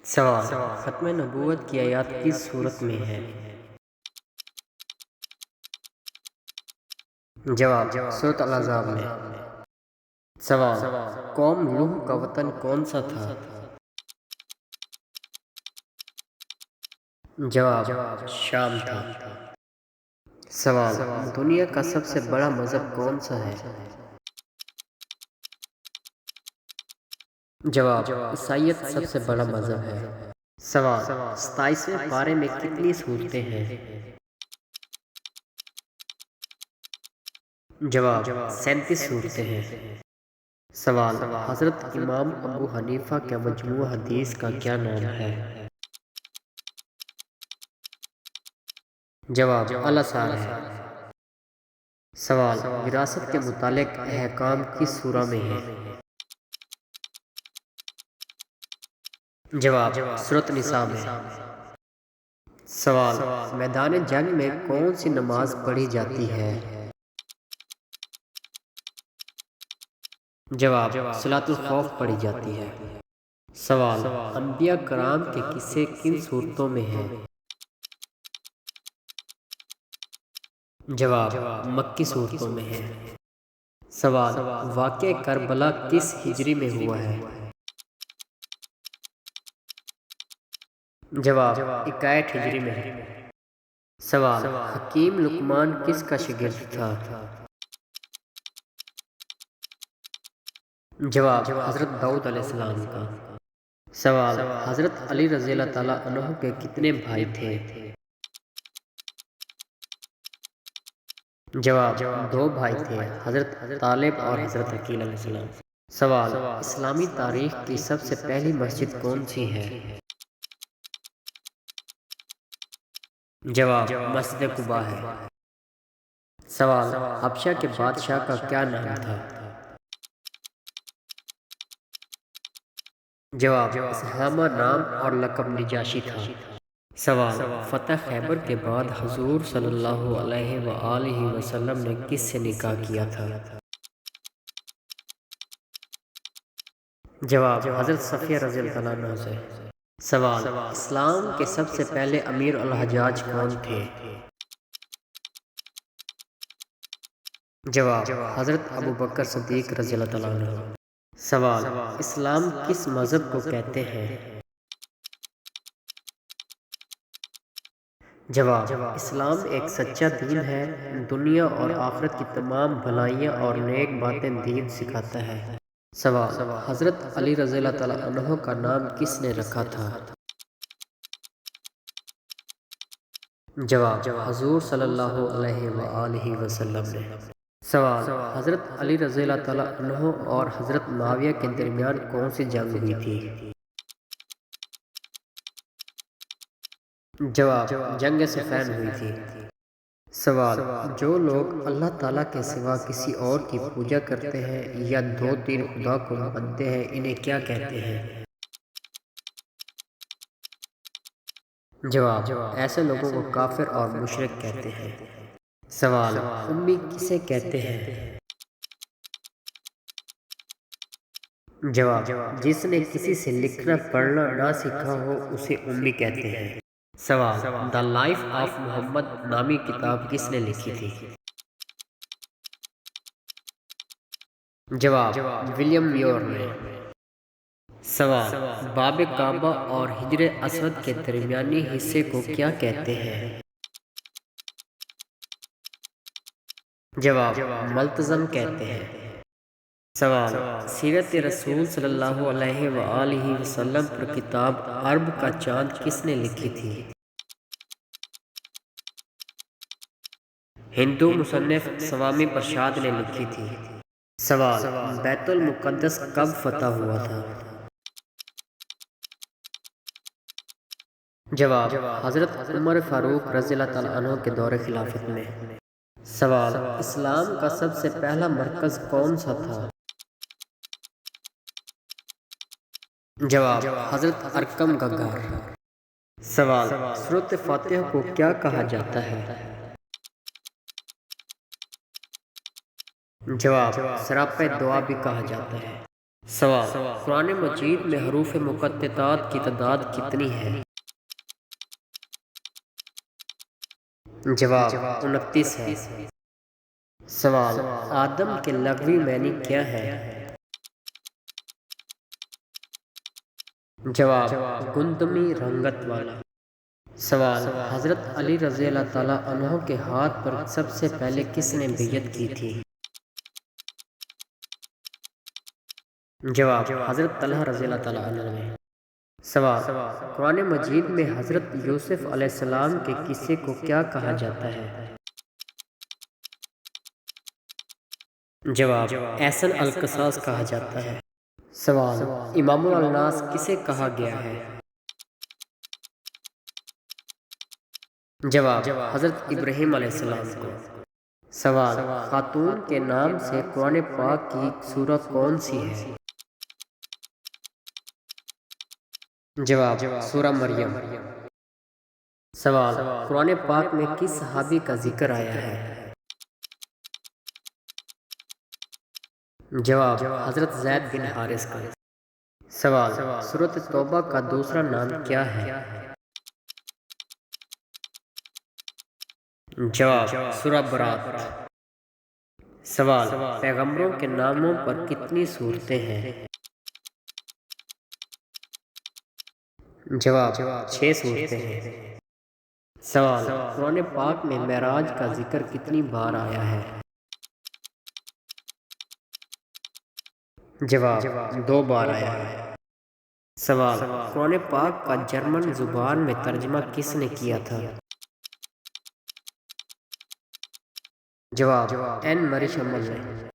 سوال: ختم نبوت کی آیات کس صورت میں ہے؟ جواب: سورۃ الاحزاب میں۔ سوال: قوم نوح کا وطن کون سا تھا؟ جواب: شام تھا۔ سوال: دنیا کا سب سے بڑا مذہب کون سا ہے؟ جواب: عیسائیت سب سے بڑا مذہب ہے۔ سوال: 27ویں پارے میں کتنی صورتیں ہیں؟ جواب: 37 صورتیں ہیں۔ سوال: حضرت امام ابو حنیفہ کے مجموع حدیث کا کیا نام ہے؟ جواب: الاثار ہے۔ سوال: وراثت کے متعلق احکام کس سورہ میں ہیں؟ جواب: سورۃ النساء میں۔ سوال: میدان جنگ میں کون سی نماز پڑھی جاتی ہے؟ جواب: صلاۃ الخوف پڑھی جاتی ہے۔ سوال: انبیاء کرام کے قصے کن صورتوں میں ہیں؟ جواب: مکی صورتوں میں ہیں۔ سوال: واقعہ کربلا کس ہجری میں ہوا ہے؟ جواب: 61 ہجری میں۔ سوال: حکیم لقمان کس کا شاگرد تھا؟ جواب: حضرت داؤد علیہ السلام کا۔ سوال: حضرت علی رضی اللہ تعالیٰ عنہ کے کتنے بھائی تھے؟ جواب: 2 بھائی تھے، حضرت طالب اور حضرت عقیل علیہ السلام۔ سوال: اسلامی تاریخ کی سب سے پہلی مسجد کون سی ہے؟ جواب: مسجد قباء ہے۔ سوال: حبشہ کے بادشاہ کا کیا نام تھا؟ جواب: اسہامہ نام اور لقب نجاشی تھا۔ سوال: فتح خیبر کے بعد حضور صلی اللہ علیہ وآلہ وسلم نے کس سے نکاح کیا تھا؟ جواب: حضرت صفیہ رضی اللہ عنہ سے۔ سوال: اسلام کے سب سے پہلے امیر الحجاج کون تھے؟ جواب: حضرت ابوبکر صدیق رضی اللہ عنہ۔ سوال: اسلام کس مذہب کو کہتے ہیں؟ جواب: اسلام ایک سچا دین ہے، دنیا اور آخرت کی تمام بھلائیاں اور نیک باتیں دین سکھاتا ہے۔ سوال: حضرت علی رضی اللہ تعالیٰ عنہ کا نام کس نے رکھا تھا؟ جواب: حضور صلی اللہ علیہ وآلہ وسلم نے۔ سوال: حضرت علی رضی اللہ تعالیٰ عنہ اور حضرت معاویہ کے درمیان کون سی جنگ ہوئی تھی؟ جواب: جنگ صفین ہوئی تھی۔ سوال: جو لوگ اللہ تعالیٰ کے سوا کسی اور کی پوجا کرتے ہیں یا 2 تین خدا کو مانتے ہیں انہیں کیا کہتے ہیں؟ جواب: ایسے لوگوں کو کافر اور مشرک کہتے ہیں۔ سوال: امی کسے کہتے ہیں؟ جواب: جس نے کسی سے لکھنا پڑھنا نہ سیکھا ہو اسے امی کہتے ہیں۔ سوال: دا لائف آف محمد نامی کتاب کس نے لکھی تھی؟ جواب: ولیم میور نے۔ سوال: باب کعبہ اور حجر اسود کے درمیانی حصے کو کیا کہتے ہیں؟ جواب: ملتزم کہتے ہیں۔ سوال: سیرت رسول صلی اللہ علیہ وآلہ وسلم پر کتاب عرب کا چاند کس نے لکھی تھی؟ ہندو مصنف سوامی پرشاد نے لکھی تھی۔ سوال: بیت المقدس کب فتح ہوا تھا؟ جواب: حضرت عمر فاروق رضی اللہ تعالیٰ عنہ کے دور خلافت میں۔ سوال: اسلام کا سب سے پہلا مرکز کون سا تھا؟ جواب: حضرت ارقم کا گھر۔ سوال: سورۃ فاتحہ کو کیا کہا جاتا ہے؟ جواب: سراپہ دعا بھی کہا جاتا ہے۔ سوال، قرآن مجید میں حروف مقطعات کی تعداد کتنی ہے؟ جواب 29 ہے۔ سوال، آدم کے لغوی معنی کیا ہے؟ جواب گندمی رنگت والا۔ سوال، حضرت علی رضی اللہ تعالیٰ عنہ کے ہاتھ پر سب سے پہلے کس نے بیعت کی تھی؟ جواب حضرت طلحہ رضی اللہ تعالیٰ عنہ نے۔ سوال، قرآن مجید میں حضرت یوسف علیہ السلام کے قصے کو کیا کہا جاتا ہے؟ جواب احسن القصاص کہا جاتا ہے۔ سوال، امام الناس کسے کہا گیا ہے؟ جواب حضرت ابراہیم علیہ السلام کو۔ سوال، خاتون کے نام سے قرآن پاک کی سورہ کون سی ہے؟ جواب سورہ مریم۔ سوال، قرآن پاک میں کس صحابی کا ذکر آیا ہے؟ جواب حضرت زید بن حارث کا۔ سوال، سورۃ توبہ کا دوسرا نام کیا ہے؟ جواب سورہ برات۔ سوال، پیغمبروں کے ناموں پر کتنی صورتیں ہیں؟ جواب 6 صورتیں ہیں۔ سوال، قرآن پاک میں معراج کا ذکر کتنی بار آیا ہے؟ جواب 2 بار آیا ہے۔ سوال، قرآن پاک کا جرمن زبان میں ترجمہ کس نے کیا تھا؟ جواب این مری شمل نے۔